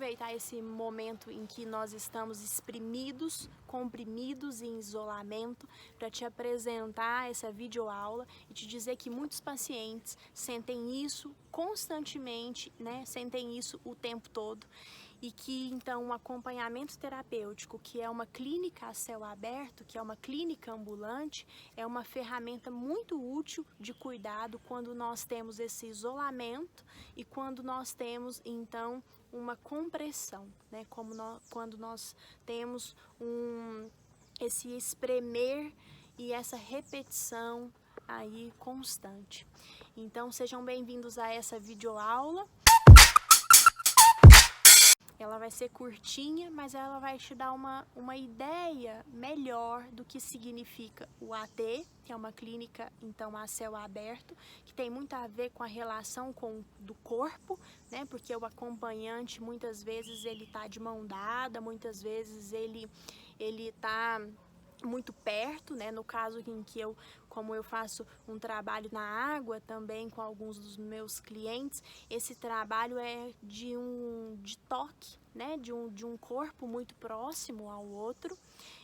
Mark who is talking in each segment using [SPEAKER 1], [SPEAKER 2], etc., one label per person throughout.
[SPEAKER 1] aproveitar esse momento em que nós estamos exprimidos, comprimidos em isolamento, para te apresentar essa videoaula e te dizer que muitos pacientes sentem isso constantemente, né? Sentem isso o tempo todo. E que então o acompanhamento terapêutico, que é uma clínica a céu aberto, que é uma clínica ambulante, é uma ferramenta muito útil de cuidado quando nós temos esse isolamento e quando nós temos então uma compressão, né? Quando nós temos esse espremer e essa repetição aí constante. Então sejam bem-vindos a essa videoaula. Ela vai ser curtinha, mas ela vai te dar uma ideia melhor do que significa o AT, que é uma clínica então a céu aberto, que tem muito a ver com a relação do corpo, né? Porque o acompanhante muitas vezes ele tá de mão dada, muitas vezes ele tá muito perto, né? No caso em que como eu faço um trabalho na água também com alguns dos meus clientes, esse trabalho é de toque, né? De um corpo muito próximo ao outro.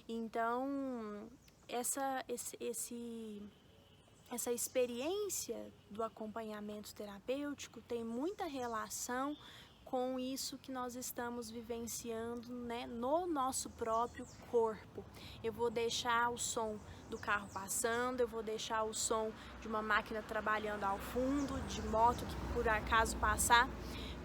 [SPEAKER 1] Então, essa experiência do acompanhamento terapêutico tem muita relação com isso que nós estamos vivenciando, né, no nosso próprio corpo. Eu vou deixar o som do carro passando, eu vou deixar o som de uma máquina trabalhando ao fundo, de moto que por acaso passar.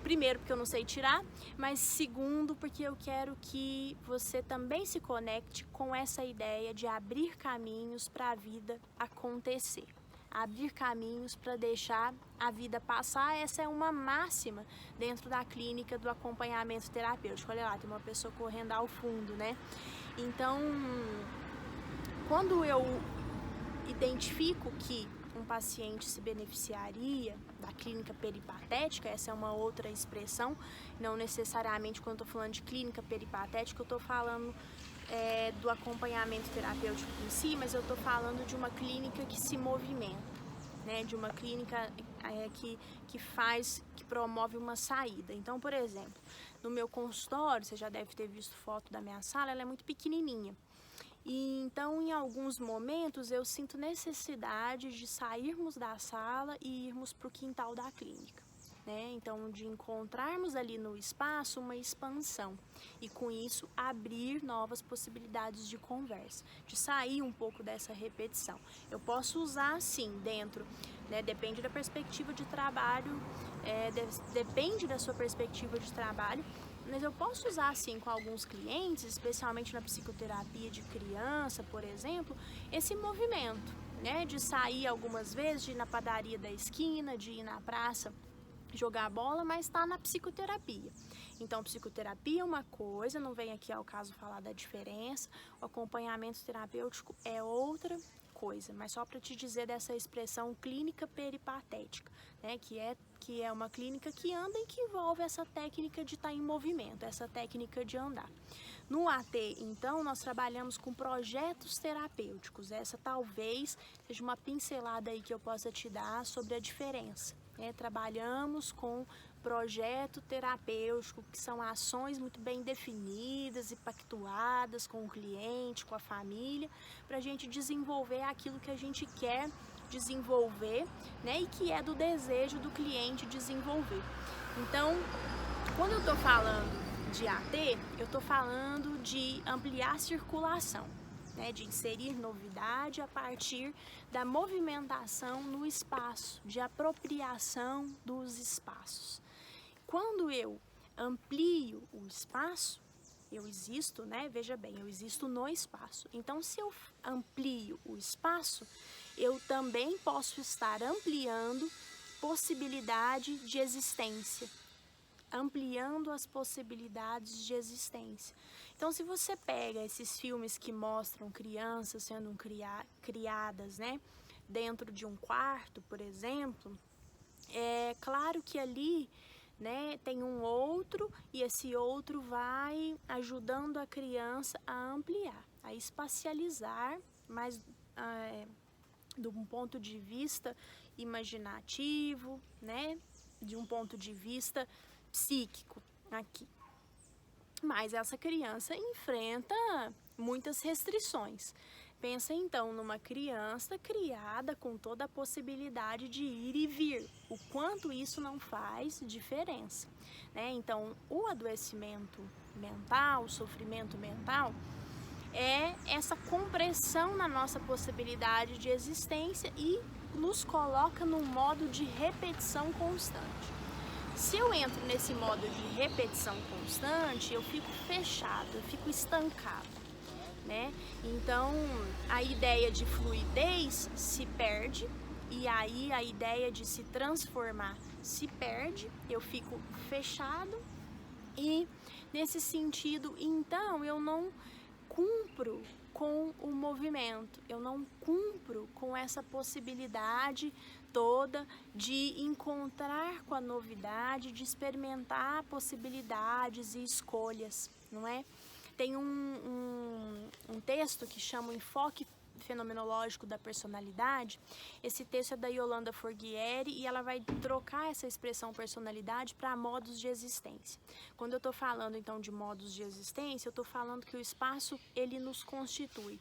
[SPEAKER 1] Primeiro, porque eu não sei tirar, mas segundo, porque eu quero que você também se conecte com essa ideia de abrir caminhos para a vida acontecer. Abrir caminhos para deixar a vida passar, essa é uma máxima dentro da clínica do acompanhamento terapêutico. Olha lá, tem uma pessoa correndo ao fundo, né? Então, quando eu identifico que um paciente se beneficiaria da clínica peripatética, essa é uma outra expressão, não necessariamente quando eu estou falando de clínica peripatética, eu estou falando do acompanhamento terapêutico em si, mas eu estou falando de uma clínica que se movimenta, né? De uma clínica que promove uma saída. Então, por exemplo, no meu consultório, você já deve ter visto foto da minha sala, ela é muito pequenininha. E então, em alguns momentos, eu sinto necessidade de sairmos da sala e irmos para o quintal da clínica, né? Então, de encontrarmos ali no espaço uma expansão e, com isso, abrir novas possibilidades de conversa, de sair um pouco dessa repetição. Eu posso usar, sim, dentro, né? Depende da perspectiva de trabalho, depende da sua perspectiva de trabalho, mas eu posso usar assim com alguns clientes, especialmente na psicoterapia de criança, por exemplo, esse movimento, né, de sair algumas vezes, de ir na padaria da esquina, de ir na praça jogar bola, mas está na psicoterapia. Então, psicoterapia é uma coisa, não vem aqui ao caso falar da diferença, o acompanhamento terapêutico é outra coisa, mas só para te dizer dessa expressão clínica peripatética, né, que é uma clínica que anda e que envolve essa técnica de estar em movimento, essa técnica de andar. No AT, então, nós trabalhamos com projetos terapêuticos. Essa talvez seja uma pincelada aí que eu possa te dar sobre a diferença, né? Trabalhamos com projeto terapêutico, que são ações muito bem definidas e pactuadas com o cliente, com a família, para a gente desenvolver aquilo que a gente quer desenvolver, né? E que é do desejo do cliente desenvolver. Então, quando eu estou falando de AT, eu estou falando de ampliar a circulação, né, de inserir novidade a partir da movimentação no espaço, de apropriação dos espaços. Quando eu amplio o espaço, eu existo, né? Veja bem, eu existo no espaço. Então, se eu amplio o espaço, eu também posso estar ampliando possibilidade de existência, ampliando as possibilidades de existência. Então, se você pega esses filmes que mostram crianças sendo criadas, né, dentro de um quarto, por exemplo, é claro que ali, né, tem um outro e esse outro vai ajudando a criança a ampliar, a espacializar, mas de um ponto de vista imaginativo, né, de um ponto de vista psíquico aqui. mas essa criança enfrenta muitas restrições. Pensa então numa criança criada com toda a possibilidade de ir e vir, o quanto isso não faz diferença, né? Então, o adoecimento mental, o sofrimento mental, é essa compressão na nossa possibilidade de existência e nos coloca num modo de repetição constante. Se eu entro nesse modo de repetição constante, eu fico fechado, eu fico estancado, né? Então, a ideia de fluidez se perde e aí a ideia de se transformar se perde, eu fico fechado e nesse sentido, então, eu não cumpro com o movimento, eu não cumpro com essa possibilidade toda de encontrar com a novidade, de experimentar possibilidades e escolhas, não é? Tem um texto que chama o Enfoque Fenomenológico da Personalidade. Esse texto é da Yolanda Forghieri e ela vai trocar essa expressão personalidade para modos de existência. Quando eu estou falando então de modos de existência, eu estou falando que o espaço ele nos constitui,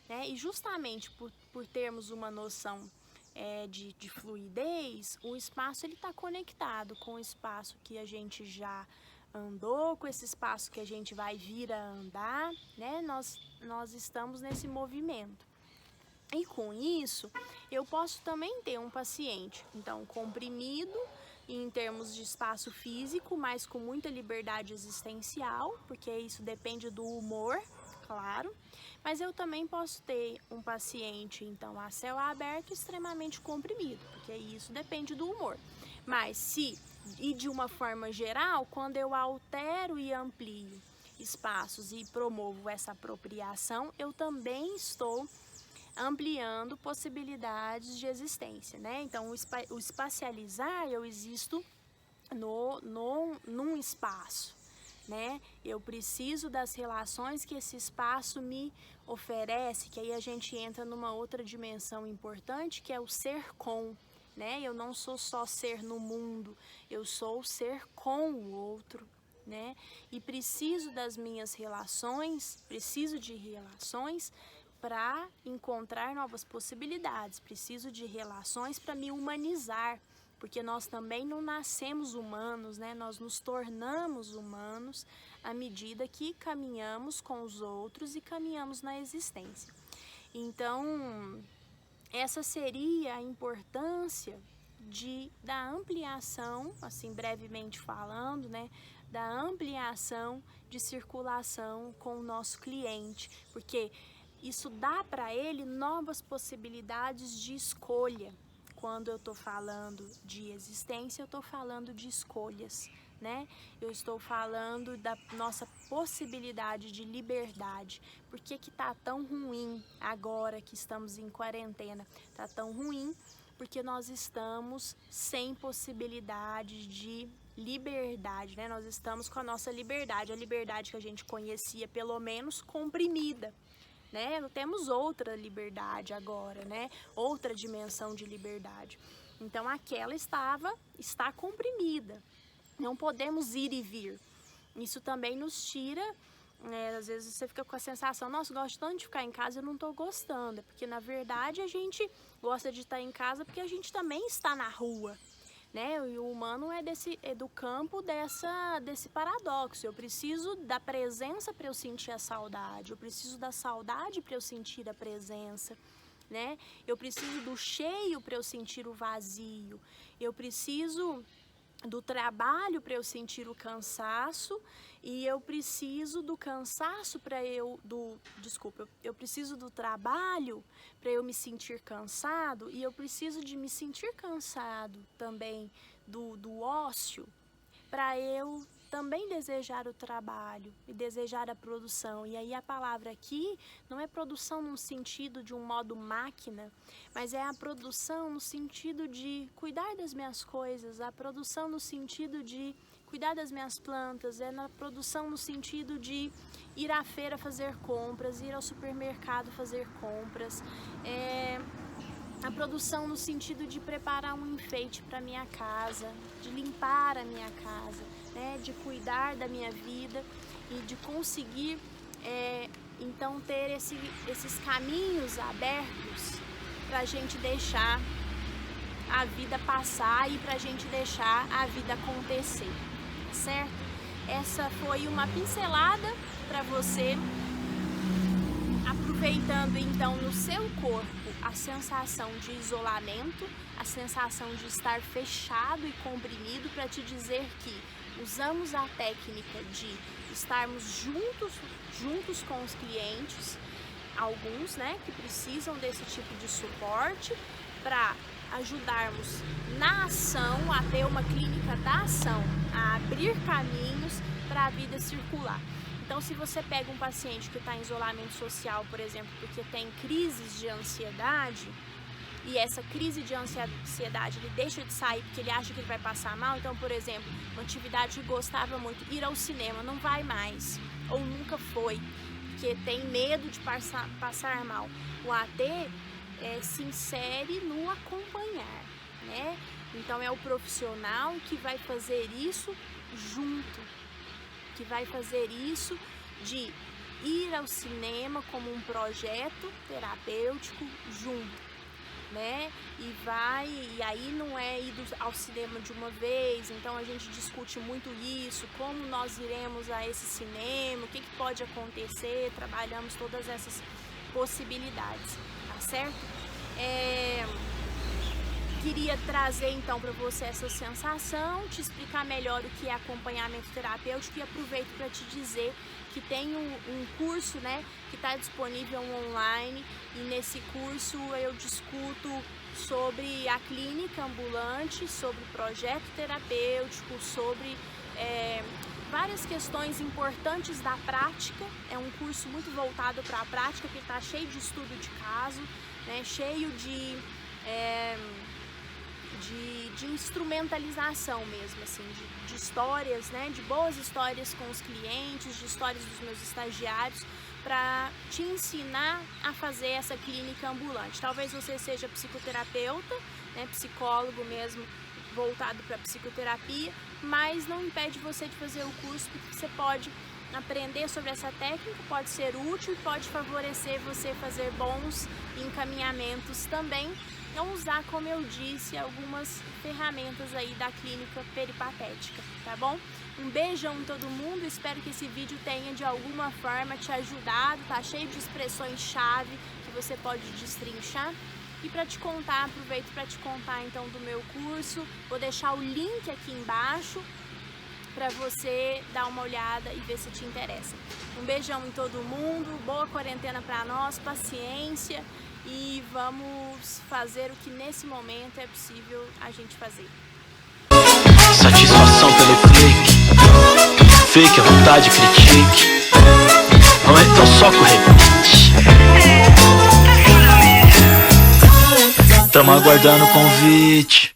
[SPEAKER 1] né? E justamente por termos uma noção de fluidez, o espaço ele está conectado com o espaço que a gente já andou, com esse espaço que a gente vai vir a andar, né? Nós estamos nesse movimento. E com isso, eu posso também ter um paciente, então, comprimido em termos de espaço físico, mas com muita liberdade existencial, porque isso depende do humor, claro. Mas eu também posso ter um paciente, então, a céu aberto extremamente comprimido, porque isso depende do humor. Mas e de uma forma geral, quando eu altero e amplio espaços e promovo essa apropriação, eu também estou ampliando possibilidades de existência, né? Então, o espacializar, eu existo num espaço, né? Eu preciso das relações que esse espaço me oferece, que aí a gente entra numa outra dimensão importante, que é o ser com, né? Eu não sou só ser no mundo, eu sou ser com o outro, né? E preciso das minhas relações, preciso de relações para encontrar novas possibilidades, preciso de relações para me humanizar, porque nós também não nascemos humanos, né? Nós nos tornamos humanos à medida que caminhamos com os outros e caminhamos na existência. Então, essa seria a importância da ampliação, assim brevemente falando, né? Da ampliação de circulação com o nosso cliente, porque isso dá para ele novas possibilidades de escolha. Quando eu estou falando de existência, eu estou falando de escolhas, né? Eu estou falando da nossa possibilidade de liberdade. Por que que tá tão ruim agora que estamos em quarentena? Tá tão ruim porque nós estamos sem possibilidade de liberdade, né? Nós estamos com a nossa liberdade, a liberdade que a gente conhecia, pelo menos, comprimida, né? Temos outra liberdade agora, né? Outra dimensão de liberdade. Então, aquela está comprimida. Não podemos ir e vir. Isso também nos tira, né? Às vezes você fica com a sensação, nossa, eu gosto tanto de ficar em casa, eu não estou gostando. É porque, na verdade, a gente gosta de estar em casa porque a gente também está na rua, né? E o humano é do campo desse paradoxo. Eu preciso da presença para eu sentir a saudade, eu preciso da saudade para eu sentir a presença, né? Eu preciso do cheio para eu sentir o vazio, eu preciso do trabalho para eu sentir o cansaço e eu preciso do cansaço eu preciso do trabalho para eu me sentir cansado e eu preciso de me sentir cansado também do ócio para eu também desejar o trabalho e desejar a produção. E aí a palavra aqui não é produção no sentido de um modo máquina, mas é a produção no sentido de cuidar das minhas coisas, a produção no sentido de cuidar das minhas plantas, é na produção no sentido de ir à feira fazer compras, ir ao supermercado fazer compras, a produção no sentido de preparar um enfeite para minha casa, de limpar a minha casa, né, de cuidar da minha vida e de conseguir então ter esses caminhos abertos para a gente deixar a vida passar e para a gente deixar a vida acontecer, certo? Essa foi uma pincelada para você, aproveitando então no seu corpo a sensação de isolamento, a sensação de estar fechado e comprimido, para te dizer que usamos a técnica de estarmos juntos com os clientes, alguns, né, que precisam desse tipo de suporte, para ajudarmos na ação, a ter uma clínica da ação, a abrir caminhos para a vida circular. Então, se você pega um paciente que está em isolamento social, por exemplo, porque tem crises de ansiedade, e essa crise de ansiedade ele deixa de sair porque ele acha que ele vai passar mal, então, por exemplo, uma atividade que gostava muito, ir ao cinema, não vai mais, ou nunca foi, porque tem medo de passar mal. O AT se insere no acompanhar, né? Então, é o profissional que vai fazer isso junto, que vai fazer isso de ir ao cinema como um projeto terapêutico junto, né? E aí não é ir ao cinema de uma vez, então a gente discute muito isso, como nós iremos a esse cinema, o que pode acontecer, trabalhamos todas essas possibilidades, tá certo? Queria trazer então para você essa sensação, te explicar melhor o que é acompanhamento terapêutico, e aproveito para te dizer que tem um curso, né, que está disponível online, e nesse curso eu discuto sobre a clínica ambulante, sobre o projeto terapêutico, sobre várias questões importantes da prática. É um curso muito voltado para a prática, porque está cheio de estudo de caso, né, cheio de instrumentalização mesmo, assim, de histórias, né, de boas histórias com os clientes, de histórias dos meus estagiários, para te ensinar a fazer essa clínica ambulante. Talvez você seja psicoterapeuta, né, psicólogo mesmo, voltado para psicoterapia, mas não impede você de fazer o curso, porque você pode aprender sobre essa técnica, pode ser útil e pode favorecer você fazer bons encaminhamentos também, ou usar, como eu disse, algumas ferramentas aí da clínica peripatética, tá bom? Um beijão em todo mundo, espero que esse vídeo tenha de alguma forma te ajudado, tá cheio de expressões-chave que você pode destrinchar. E para te contar, aproveito para te contar então do meu curso, vou deixar o link aqui embaixo para você dar uma olhada e ver se te interessa. Um beijão em todo mundo, boa quarentena para nós, paciência, e vamos fazer o que nesse momento é possível a gente fazer.
[SPEAKER 2] Satisfação pelo clique, fake, a vontade critique, não é tão só com repeat. Tamo aguardando o convite.